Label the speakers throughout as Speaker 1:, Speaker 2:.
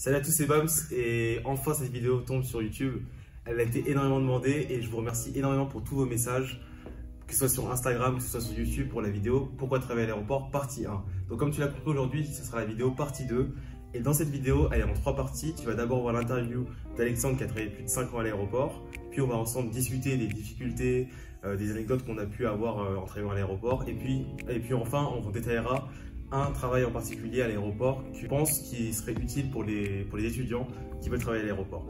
Speaker 1: Salut à tous, c'est Bams et enfin cette vidéo tombe sur YouTube. Elle a été énormément demandée et je vous remercie énormément pour tous vos messages, que ce soit sur Instagram, que ce soit sur YouTube pour la vidéo Pourquoi travailler à l'aéroport partie 1. Donc comme tu l'as compris aujourd'hui, ce sera la vidéo partie 2. Et dans cette vidéo, elle est en 3 parties. Tu vas d'abord voir l'interview d'Alexandre qui a travaillé plus de 5 ans à l'aéroport. Puis on va ensemble discuter des difficultés, des anecdotes qu'on a pu avoir en travaillant à l'aéroport. Et puis enfin, on vous détaillera un travail en particulier à l'aéroport que je pense qui serait utile pour les étudiants qui veulent travailler à l'aéroport.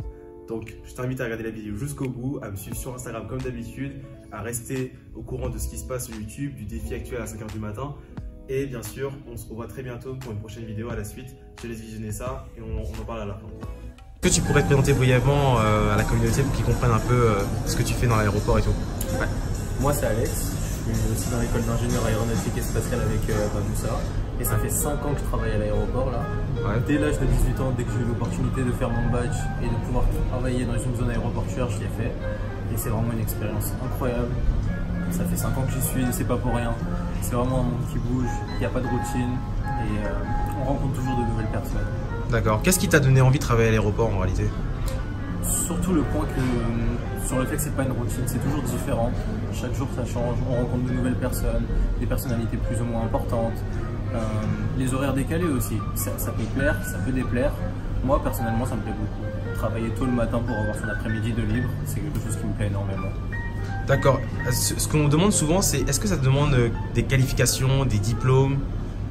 Speaker 1: Donc je t'invite à regarder la vidéo jusqu'au bout, à me suivre sur Instagram comme d'habitude, à rester au courant de ce qui se passe sur YouTube, du défi actuel à 5 h du matin. Et bien sûr, on se revoit très bientôt pour une prochaine vidéo à la suite. Je te laisse visionner ça et on en parle à la fin. Est-ce que tu pourrais te présenter brièvement à la communauté pour qu'ils comprennent un peu ce que tu fais dans l'aéroport et tout?
Speaker 2: Ouais. Moi c'est Alex, je suis aussi dans l'école d'ingénieur aéronautique et spatiale avec Moussa. Et ça fait 5 ans que je travaille à l'aéroport là. Ouais. Dès l'âge de 18 ans, dès que j'ai eu l'opportunité de faire mon badge et de pouvoir travailler dans une zone aéroportuaire, je l'ai fait. Et c'est vraiment une expérience incroyable. Ça fait 5 ans que j'y suis, c'est pas pour rien. C'est vraiment un monde qui bouge, il n'y a pas de routine et on rencontre toujours de nouvelles personnes.
Speaker 1: D'accord. Qu'est-ce qui t'a donné envie de travailler à l'aéroport en réalité?
Speaker 2: Surtout le point sur le fait que c'est pas une routine, c'est toujours différent. Chaque jour ça change, on rencontre de nouvelles personnes, des personnalités plus ou moins importantes. Les horaires décalés aussi, ça peut plaire, ça peut déplaire. Moi personnellement ça me plaît beaucoup. Travailler tôt le matin pour avoir son après-midi de libre, c'est quelque chose qui me plaît énormément.
Speaker 1: D'accord. Ce qu'on demande souvent, c'est est-ce que ça demande des qualifications, des diplômes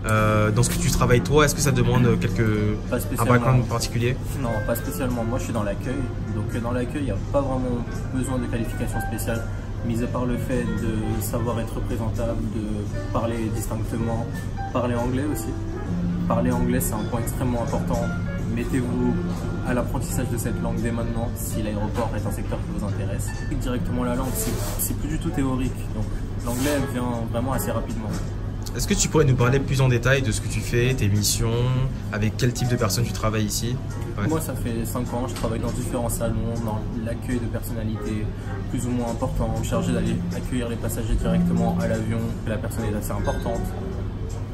Speaker 1: dans ce que tu travailles toi? Est-ce que ça demande un background particulier?
Speaker 2: Non, pas spécialement. Moi je suis dans l'accueil, donc dans l'accueil il n'y a pas vraiment besoin de qualification spéciale, mis à part le fait de savoir être présentable, de parler distinctement, parler anglais aussi. Parler anglais c'est un point extrêmement important. Mettez-vous à l'apprentissage de cette langue dès maintenant si l'aéroport est un secteur qui vous intéresse. Directement la langue, c'est plus du tout théorique, donc l'anglais vient vraiment assez rapidement.
Speaker 1: Est-ce que tu pourrais nous parler plus en détail de ce que tu fais, tes missions, avec quel type de personnes tu travailles ici?
Speaker 2: Ouais. Moi ça fait 5 ans, je travaille dans différents salons, dans l'accueil de personnalités plus ou moins importantes, chargé d'aller accueillir les passagers directement à l'avion, que la personne est assez importante.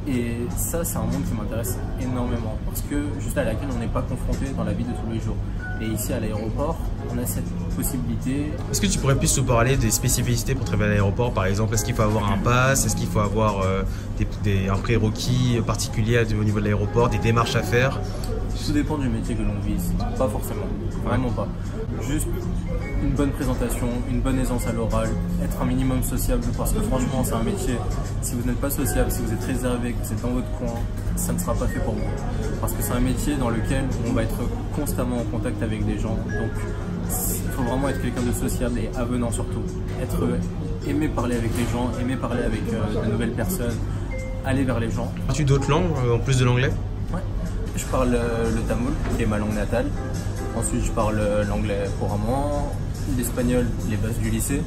Speaker 2: Et ça, c'est un monde qui m'intéresse énormément parce que juste à laquelle on n'est pas confronté dans la vie de tous les jours. Et ici à l'aéroport, on a cette possibilité.
Speaker 1: Est-ce que tu pourrais plus nous parler des spécificités pour travailler à l'aéroport? Par exemple, est-ce qu'il faut avoir un pass? Est-ce qu'il faut avoir un prérequis particulier au niveau de l'aéroport, des démarches à faire?
Speaker 2: Tout dépend du métier que l'on vit ici. Pas forcément, vraiment pas. Juste une bonne présentation, une bonne aisance à l'oral, être un minimum sociable parce que franchement c'est un métier, si vous n'êtes pas sociable, si vous êtes réservé, que vous êtes dans votre coin, ça ne sera pas fait pour vous. Parce que c'est un métier dans lequel on va être constamment en contact avec des gens, donc il faut vraiment être quelqu'un de sociable et avenant surtout. Aimer parler avec les gens, aimer parler avec de nouvelles personnes, aller vers les gens.
Speaker 1: As-tu d'autres langues en plus de l'anglais?
Speaker 2: Ouais, je parle le tamoul qui est ma langue natale. Ensuite, je parle l'anglais couramment, l'espagnol, les bases du lycée.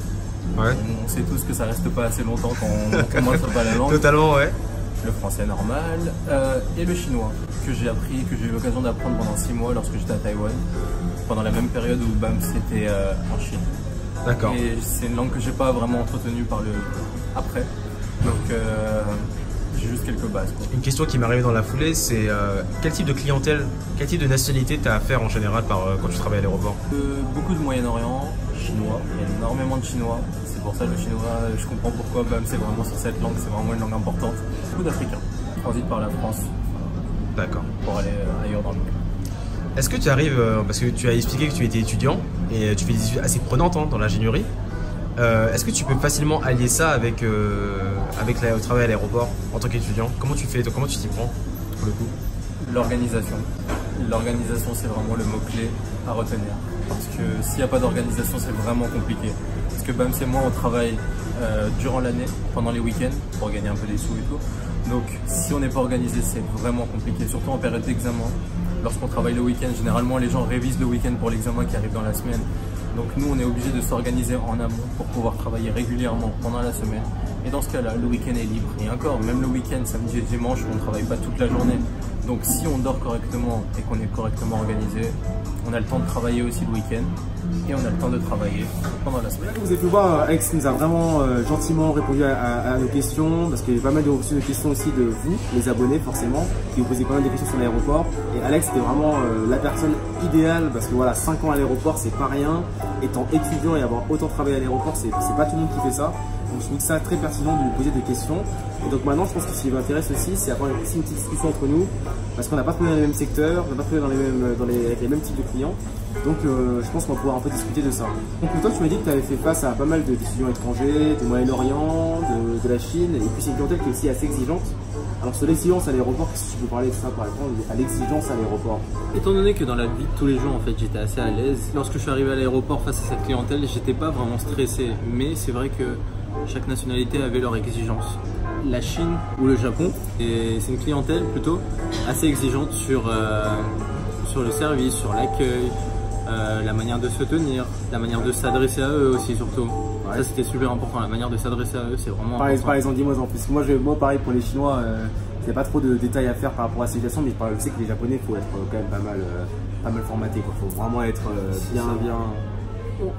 Speaker 2: Ouais. On sait tous que ça reste pas assez longtemps quand on commence pas la langue.
Speaker 1: Totalement, ouais.
Speaker 2: Le français normal et le chinois que j'ai appris, que j'ai eu l'occasion d'apprendre pendant 6 mois lorsque j'étais à Taïwan, pendant la même période où BAM c'était en Chine.
Speaker 1: D'accord.
Speaker 2: Et c'est une langue que j'ai pas vraiment entretenue par le après, donc j'ai juste quelques bases.
Speaker 1: Une question qui m'est arrivée dans la foulée, c'est quel type de clientèle, quel type de nationalité tu as affaire en général quand tu travailles à l'aéroport?
Speaker 2: Beaucoup de Moyen-Orient, chinois, il y a énormément de chinois. C'est pour ça le chinois, je comprends pourquoi BAM c'est vraiment sur cette langue, c'est vraiment une langue importante. Beaucoup d'Africains transitent par la France.
Speaker 1: D'accord.
Speaker 2: Pour aller ailleurs dans le monde.
Speaker 1: Est-ce que tu arrives, parce que tu as expliqué que tu étais étudiant et tu fais des études assez prenantes dans l'ingénierie, est-ce que tu peux facilement allier ça avec le travail à l'aéroport en tant qu'étudiant? Comment tu fais, comment tu t'y prends pour le coup?
Speaker 2: L'organisation. L'organisation c'est vraiment le mot-clé à retenir. Parce que s'il n'y a pas d'organisation c'est vraiment compliqué. Parce que BAM et moi on travaille durant l'année, pendant les week-ends, pour gagner un peu des sous et tout. Donc si on n'est pas organisé c'est vraiment compliqué, surtout en période d'examen. Lorsqu'on travaille le week-end, généralement les gens révisent le week-end pour l'examen qui arrive dans la semaine. Donc nous on est obligé de s'organiser en amont pour pouvoir travailler régulièrement pendant la semaine. Et dans ce cas-là, le week-end est libre. Et encore, même le week-end, samedi et dimanche, on ne travaille pas toute la journée. Donc si on dort correctement et qu'on est correctement organisé, on a le temps de travailler aussi le week-end et on a le temps de travailler pendant la semaine.
Speaker 3: Vous avez pu voir, Alex nous a vraiment gentiment répondu à nos questions, parce qu'il y a pas mal de questions aussi de vous, les abonnés forcément, qui vous posez pas mal de questions sur l'aéroport. Et Alex c'était vraiment la personne idéale, parce que voilà, 5 ans à l'aéroport c'est pas rien, étant étudiant et avoir autant travaillé à l'aéroport, c'est pas tout le monde qui fait ça. Donc je trouve ça très pertinent de lui poser des questions. Et donc maintenant je pense que ce qui m'intéresse aussi c'est avoir une petite discussion entre nous, parce qu'on n'a pas trouvé dans les mêmes secteurs, on n'a pas trouvé avec les mêmes types de clients. Donc je pense qu'on va pouvoir un peu discuter de ça. Donc toi tu m'as dit que tu avais fait face à pas mal d'étudiants étrangers, du Moyen-Orient, de la Chine, et puis c'est une clientèle qui est aussi assez exigeante. Alors sur l'exigence à l'aéroport, qu'est-ce que tu peux parler de ça par exemple, à l'exigence à l'aéroport?
Speaker 2: Étant donné que dans la vie de tous les jours en fait j'étais assez à l'aise, lorsque je suis arrivé à l'aéroport face à cette clientèle, j'étais pas vraiment stressé, mais c'est vrai que chaque nationalité avait leurs exigences. La Chine ou le Japon, c'est une clientèle plutôt assez exigeante sur le service, sur l'accueil, la manière de se tenir, la manière de s'adresser à eux aussi surtout. Ouais. Ça c'était super important, la manière de s'adresser à eux c'est vraiment important.
Speaker 3: Par exemple, dis-moi en plus. Moi pareil pour les Chinois, il n'y a pas trop de détails à faire par rapport à cette situation, mais je sais que les Japonais, il faut être quand même pas mal formaté. Il faut vraiment être bien.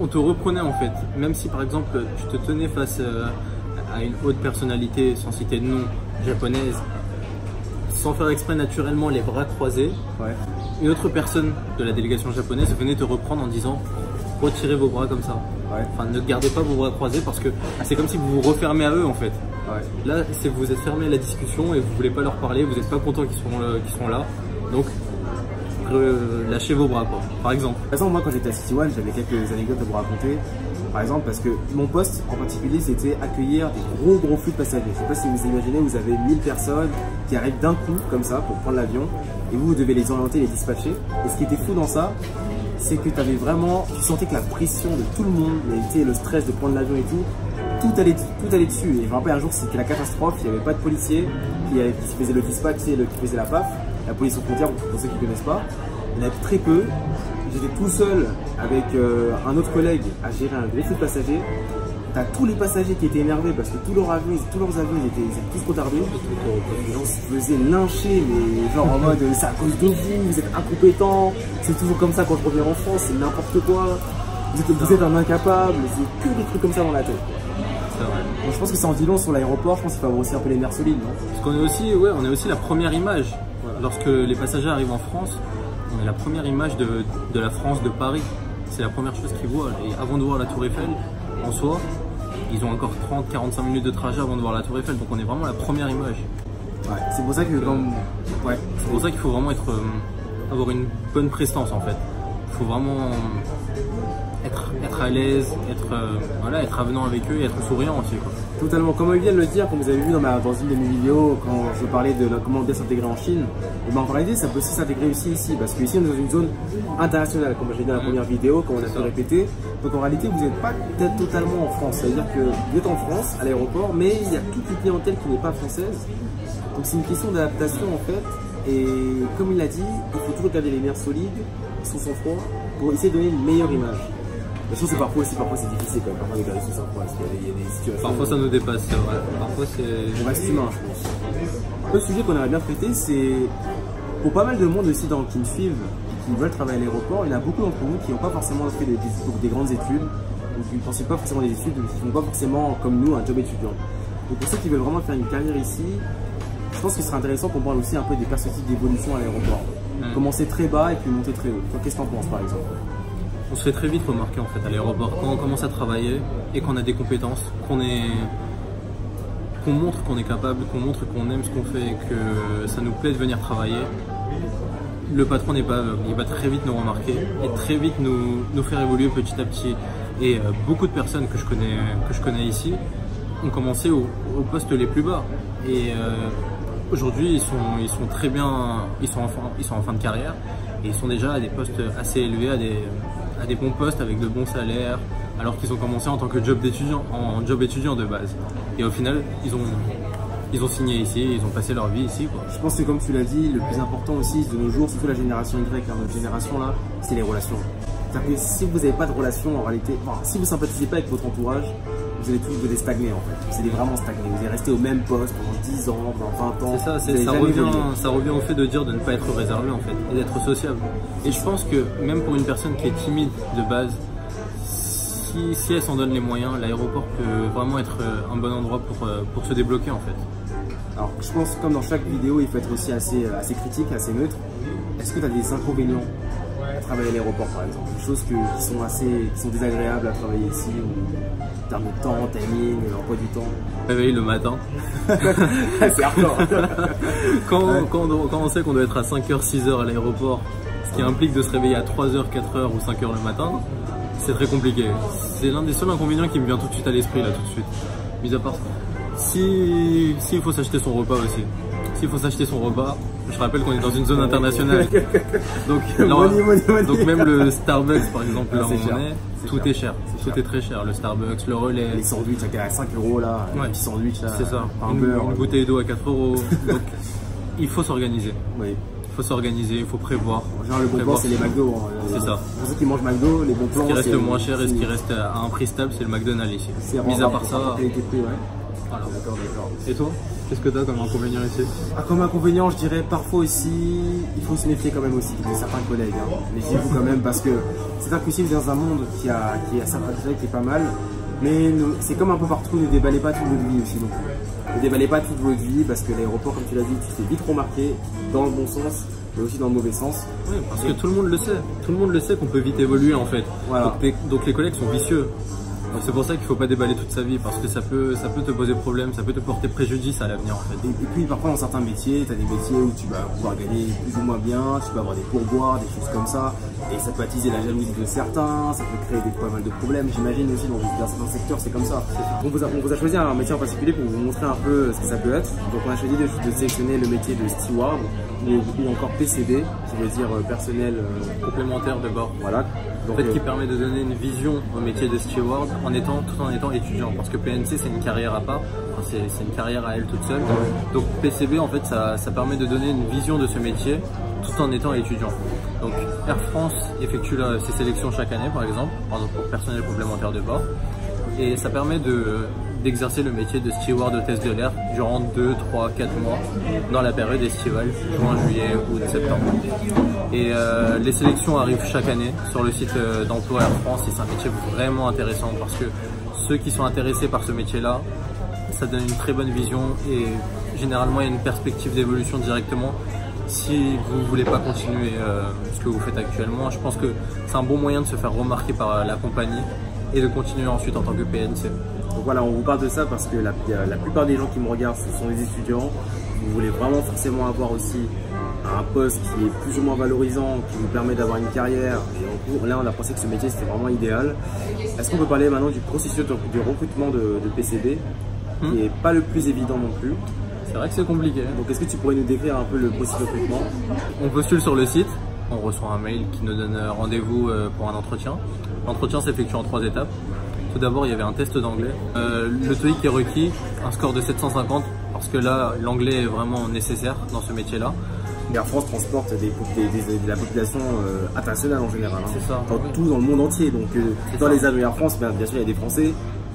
Speaker 2: On te reprenait en fait, même si par exemple tu te tenais face à une haute personnalité, sans citer de nom, japonaise, sans faire exprès naturellement les bras croisés, ouais. Une autre personne de la délégation japonaise venait te reprendre en disant retirez vos bras comme ça. Ouais. Enfin, ne gardez pas vos bras croisés parce que c'est comme si vous vous refermez à eux en fait. Ouais. Là, c'est que vous êtes fermé à la discussion et vous voulez pas leur parler, vous n'êtes pas content qu'ils sont là. Donc, lâchez vos bras quoi, par exemple.
Speaker 3: Par exemple, moi quand j'étais à City One, j'avais quelques anecdotes à vous raconter. Par exemple, parce que mon poste en particulier, c'était accueillir des gros flux de passagers. Je ne sais pas si vous imaginez, vous avez 1000 personnes qui arrivent d'un coup comme ça pour prendre l'avion et vous devez les orienter, les dispatcher. Et ce qui était fou dans ça, c'est que tu sentais que la pression de tout le monde, le stress de prendre l'avion et tout allait dessus. Et je me rappelle un jour, c'était la catastrophe, il n'y avait pas de policier qui faisait le dispatch, qui faisait la PAF, la police aux frontières, pour ceux qui ne connaissent pas. Il y en avait très peu. J'étais tout seul avec un autre collègue à gérer un gros flux de passagers. T'as tous les passagers qui étaient énervés parce que tous leurs avions ils étaient tous retardés. Les gens se faisaient lyncher, mais genre en mode c'est à cause de vous êtes incompétents, c'est toujours comme ça quand je reviens en France, c'est n'importe quoi, vous êtes un incapable, c'est que des trucs comme ça dans la tête. Donc, je pense que c'est en dit long sur l'aéroport, je pense qu'il faut avoir aussi un peu les nerfs solides, non?
Speaker 2: Parce qu'on est aussi la première image. Lorsque les passagers arrivent en France, on est la première image de la France, de Paris. C'est la première chose qu'ils voient. Et avant de voir la Tour Eiffel, en soi, ils ont encore 30-45 minutes de trajet avant de voir la Tour Eiffel. Donc on est vraiment la première image.
Speaker 3: Ouais, c'est pour ça que
Speaker 2: c'est pour ça qu'il faut vraiment avoir une bonne prestance en fait. Il faut vraiment être à l'aise, être avenant avec eux et être souriant aussi quoi.
Speaker 3: Totalement, comme il vient de le dire, comme vous avez vu dans une de mes vidéos, quand je parlais de comment bien s'intégrer en Chine, et ben en réalité ça peut aussi s'intégrer aussi ici, parce qu'ici on est dans une zone internationale, comme j'ai dit dans la première vidéo, comme on a pu répéter. Donc en réalité vous n'êtes pas peut-être totalement en France, c'est-à-dire que vous êtes en France, à l'aéroport, mais il y a toute une clientèle qui n'est pas française. Donc c'est une question d'adaptation en fait, et comme il l'a dit, il faut toujours garder les nerfs solides, sous son froid, pour essayer de donner une meilleure image. La chose c'est parfois c'est difficile quand même, parfois de garder sous son froid, parce qu'il y a des situations...
Speaker 2: Parfois ça nous dépasse, c'est vrai. Parfois c'est...
Speaker 3: On reste humain, je pense. Le sujet qu'on aimerait bien traiter, c'est pour pas mal de monde aussi qui me suivent et qui veulent travailler à l'aéroport, il y en a beaucoup d'entre vous qui n'ont pas forcément fait des grandes études, ou qui ne pensent pas forcément des études, ou qui ne font pas forcément comme nous un job étudiant. Donc pour ceux qui veulent vraiment faire une carrière ici, je pense qu'il serait intéressant qu'on parle aussi un peu des perspectives d'évolution à l'aéroport. Commencer très bas et puis monter très haut. Qu'est-ce que tu en penses par exemple?
Speaker 2: On se fait très vite remarquer en fait à l'aéroport quand on commence à travailler et qu'on a des compétences, qu'on montre qu'on est capable, qu'on montre qu'on aime ce qu'on fait et que ça nous plaît de venir travailler. Le patron n'est pas aveugle, il va très vite nous remarquer et très vite nous faire évoluer petit à petit. Et beaucoup de personnes que je connais ici ont commencé au poste les plus bas. Et aujourd'hui ils sont très bien, ils sont en fin de carrière et ils sont déjà à des postes assez élevés, à des bons postes avec de bons salaires, alors qu'ils ont commencé en tant que job étudiant de base. Et au final, ils ont signé ici, ils ont passé leur vie ici quoi.
Speaker 3: Je pense que comme tu l'as dit, le plus important aussi de nos jours, surtout la génération Y, notre génération là, c'est les relations. C'est-à-dire que si vous n'avez pas de relations en réalité, si vous ne sympathisez pas avec votre entourage, vous allez tous stagner en fait. Vous allez vraiment stagner. Vous allez rester au même poste pendant 10 ans, pendant 20 ans.
Speaker 2: C'est ça, ça revient au fait de dire de ne pas être réservé en fait et d'être sociable. Et je pense que même pour une personne qui est timide de base, si elle s'en donne les moyens, l'aéroport peut vraiment être un bon endroit pour se débloquer en fait.
Speaker 3: Alors je pense que comme dans chaque vidéo, il faut être aussi assez critique, assez neutre. Est-ce que tu as des inconvénients à travailler à l'aéroport par exemple? Des choses qui sont désagréables à travailler ici, ou en termes de temps, timing, emploi du temps?
Speaker 2: Réveiller le matin.
Speaker 3: C'est hardcore.
Speaker 2: Quand on sait qu'on doit être à 5h, 6h à l'aéroport, ce qui implique de se réveiller à 3h, 4h ou 5h le matin, c'est très compliqué. C'est l'un des seuls inconvénients qui me vient tout de suite à l'esprit là tout de suite. Mis à part ça. S'il faut s'acheter son repas aussi. S'il faut s'acheter son repas, je rappelle qu'on est dans une zone internationale. Donc, donc même le Starbucks par exemple, là où on est, tout est cher. Tout est très cher. Le Starbucks, le relais.
Speaker 3: Les sandwichs à 5 € là, un petit sandwich là.
Speaker 2: C'est ça. Une bouteille d'eau à 4 €. Donc il faut s'organiser.
Speaker 3: Oui.
Speaker 2: Il faut s'organiser, il faut prévoir.
Speaker 3: En général, le bon plan, c'est les McDo.
Speaker 2: C'est ça.
Speaker 3: Pour ceux qui mangent McDo, les bons plans.
Speaker 2: Ce qui reste moins cher et ce qui reste à un prix stable, c'est le McDonald's ici. Mis à part ça.
Speaker 3: Voilà. D'accord.
Speaker 2: Et toi, qu'est-ce que tu as comme inconvénient ici?
Speaker 3: Comme inconvénient, je dirais parfois aussi, il faut se méfier quand même aussi de certains collègues. Méfiez-vous quand même parce que c'est impossible dans un monde qui a certains collègues qui est pas mal. Mais c'est comme un peu partout, ne déballez pas toute votre vie aussi non plus. Ne déballez pas toute votre vie parce que l'aéroport, comme tu l'as dit, tu t'es vite remarqué dans le bon sens, mais aussi dans le mauvais sens.
Speaker 2: Oui, parce que tout le monde le sait. Tout le monde le sait qu'on peut vite évoluer en fait.
Speaker 3: Voilà.
Speaker 2: Donc les collègues sont vicieux. C'est pour ça qu'il ne faut pas déballer toute sa vie parce que ça peut te poser problème, ça peut te porter préjudice à l'avenir en fait.
Speaker 3: Et puis parfois dans certains métiers, tu as des métiers où tu vas pouvoir gagner plus ou moins bien, tu peux avoir des pourboires, des choses comme ça, et ça peut attiser la jalousie de certains, ça peut créer pas mal de problèmes, j'imagine aussi dans certains secteurs c'est comme ça. On vous a choisi un métier en particulier pour vous montrer un peu ce que ça peut être. Donc on a choisi de sélectionner le métier de steward ou encore PCB, qui veut dire personnel
Speaker 2: complémentaire de bord.
Speaker 3: Voilà.
Speaker 2: En fait, qui permet de donner une vision au métier de steward tout en étant étudiant. Parce que PNC, c'est une carrière à part, c'est une carrière à elle toute seule. Donc PCB, en fait, ça permet de donner une vision de ce métier tout en étant étudiant. Donc Air France effectue ses sélections chaque année, par exemple, pour personnel complémentaire de bord. Et ça permet d'exercer le métier de steward hôtesse de l'air durant 2, 3, 4 mois dans la période estivale, juin, juillet, août, septembre. Et les sélections arrivent chaque année sur le site d'emploi Air France et c'est un métier vraiment intéressant parce que ceux qui sont intéressés par ce métier-là, ça donne une très bonne vision et généralement il y a une perspective d'évolution directement. Si vous ne voulez pas continuer ce que vous faites actuellement, je pense que c'est un bon moyen de se faire remarquer par la compagnie et de continuer ensuite en tant que PNC.
Speaker 3: Donc voilà, on vous parle de ça parce que la plupart des gens qui me regardent, ce sont des étudiants. Vous voulez vraiment forcément avoir aussi un poste qui est plus ou moins valorisant, qui vous permet d'avoir une carrière. Et là, on a pensé que ce métier, c'était vraiment idéal. Est-ce qu'on peut parler maintenant du processus du recrutement de PCB, qui n'est pas le plus évident non plus?
Speaker 2: C'est vrai que c'est compliqué.
Speaker 3: Donc est-ce que tu pourrais nous décrire un peu le processus de recrutement?
Speaker 2: On postule sur le site, on reçoit un mail qui nous donne rendez-vous pour un entretien. L'entretien s'effectue en 3 étapes. Tout d'abord, il y avait un test d'anglais. Le TOEIC est requis, un score de 750, parce que là, l'anglais est vraiment nécessaire dans ce métier-là.
Speaker 3: Air France transporte de la population internationale en général.
Speaker 2: C'est ça.
Speaker 3: Tout dans le monde entier. Donc dans les avions Air France, bien sûr, il y a des Français.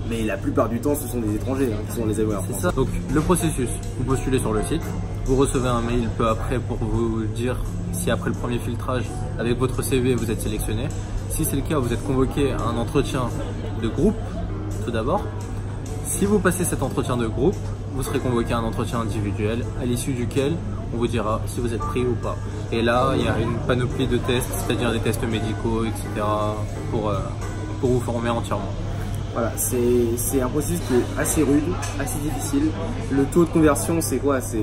Speaker 3: Mais la plupart du temps, ce sont des étrangers qui sont les avions Air France.
Speaker 2: C'est ça. Donc le processus, vous postulez sur le site, vous recevez un mail peu après pour vous dire si après le premier filtrage, avec votre CV, vous êtes sélectionné. Si c'est le cas, vous êtes convoqué à un entretien de groupe, tout d'abord. Si vous passez cet entretien de groupe, vous serez convoqué à un entretien individuel, à l'issue duquel on vous dira si vous êtes pris ou pas. Et là, il y a une panoplie de tests, c'est-à-dire des tests médicaux, etc. pour vous former entièrement.
Speaker 3: Voilà, c'est un processus qui est assez rude, assez difficile. Le taux de conversion, c'est quoi? C'est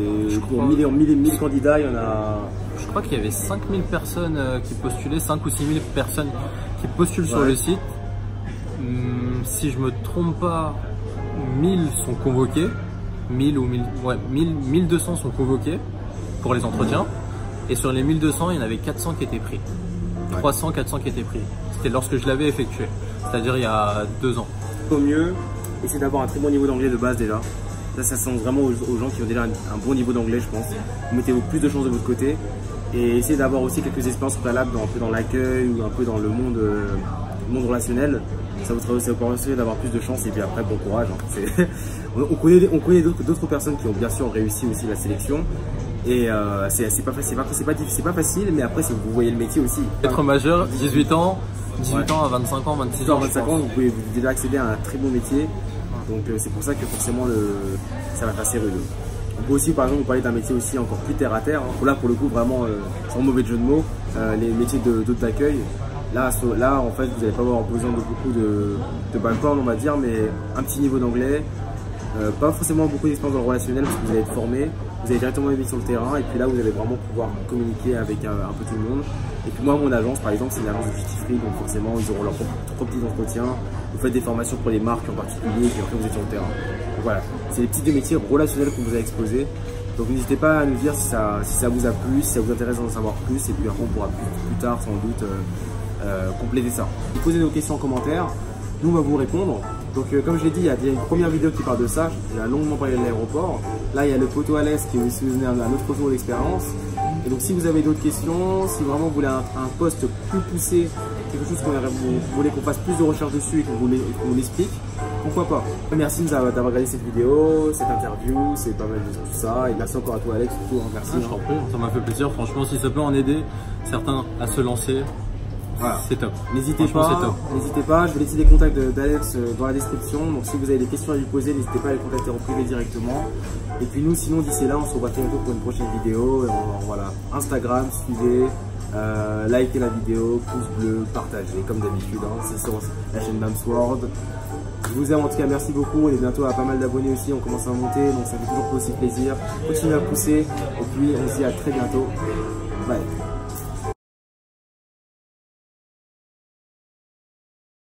Speaker 3: pour 1000 candidats, il y en a...
Speaker 2: Je crois qu'il y avait 5000 personnes qui postulaient, 5 ou 6000 personnes qui postulent sur le site. Si je me trompe pas, 1000 sont convoqués. 1200 sont convoqués pour les entretiens. Et sur les 1200, il y en avait 400 qui étaient pris. 300, 400 qui étaient pris. C'était lorsque je l'avais effectué, c'est-à-dire il y a 2 ans.
Speaker 3: Au mieux, essayez d'avoir un très bon niveau d'anglais de base déjà. Ça sent vraiment aux gens qui ont déjà un bon niveau d'anglais, je pense. Vous mettez plus de chances de votre côté. Et essayez d'avoir aussi quelques expériences préalables un peu dans l'accueil ou un peu dans le monde monde relationnel, ça vous permet d'avoir plus de chance et puis après bon courage. Hein. On connaît d'autres personnes qui ont bien sûr réussi aussi la sélection. Et c'est pas facile, mais après vous voyez le métier aussi.
Speaker 2: Être majeur, 18 ans à 25 ans, 26 ans.
Speaker 3: 25 ans, vous pouvez déjà accéder à un très bon métier. Donc c'est pour ça que forcément ça va être assez rude. On peut aussi par exemple vous parler d'un métier aussi encore plus terre à terre. Hein. Là pour le coup vraiment sans mauvais jeu de mots, les métiers d'hôte d'accueil. Là en fait vous n'allez pas avoir besoin de beaucoup de background on va dire, mais un petit niveau d'anglais. Pas forcément beaucoup d'expérience dans le relationnel parce que vous allez être formé, vous allez directement aller sur le terrain et puis là vous allez vraiment pouvoir communiquer avec un peu tout le monde. Et puis moi mon agence par exemple c'est une agence de duty free, donc forcément ils auront leurs propres petits entretiens, vous faites des formations pour les marques en particulier et puis après vous êtes sur le terrain. Donc voilà, c'est les petits deux métiers relationnels qu'on vous a exposés. Donc n'hésitez pas à nous dire si ça vous a plu, si ça vous intéresse d'en savoir plus et puis après on pourra plus tard sans doute compléter ça. Vous posez nos questions en commentaire, nous on va vous répondre. Donc comme je l'ai dit, il y a une première vidéo qui parle de ça, j'ai longuement parlé de l'aéroport. Là il y a le poteau à l'aise qui va aussi vous donner un autre retour d'expérience. Et donc si vous avez d'autres questions, si vraiment vous voulez un post plus poussé, quelque chose qu'on vous voulez qu'on fasse plus de recherche dessus et qu'on vous l'explique, pourquoi pas. Merci d'avoir regardé cette vidéo, cette interview, c'est pas mal de tout ça. Et merci encore à toi Alex, surtout, merci.
Speaker 2: Je t'en prie, ça m'a fait plaisir, franchement si ça peut en aider certains à se lancer. Voilà. C'est top.
Speaker 3: N'hésitez pas, je vais laisser les contacts d'Alex dans la description. Donc si vous avez des questions à lui poser, n'hésitez pas à les contacter en privé directement. Et puis nous, sinon d'ici là, on se revoit très bientôt pour une prochaine vidéo. Et voilà, Instagram, suivez, likez la vidéo, pouce bleu, partagez comme d'habitude. Hein, c'est sur la chaîne Mamsworld. Je vous aime en tout cas, merci beaucoup. On est bientôt à pas mal d'abonnés aussi, on commence à monter, donc ça fait toujours aussi plaisir. Continuez à pousser et puis on se dit à très bientôt. Bye.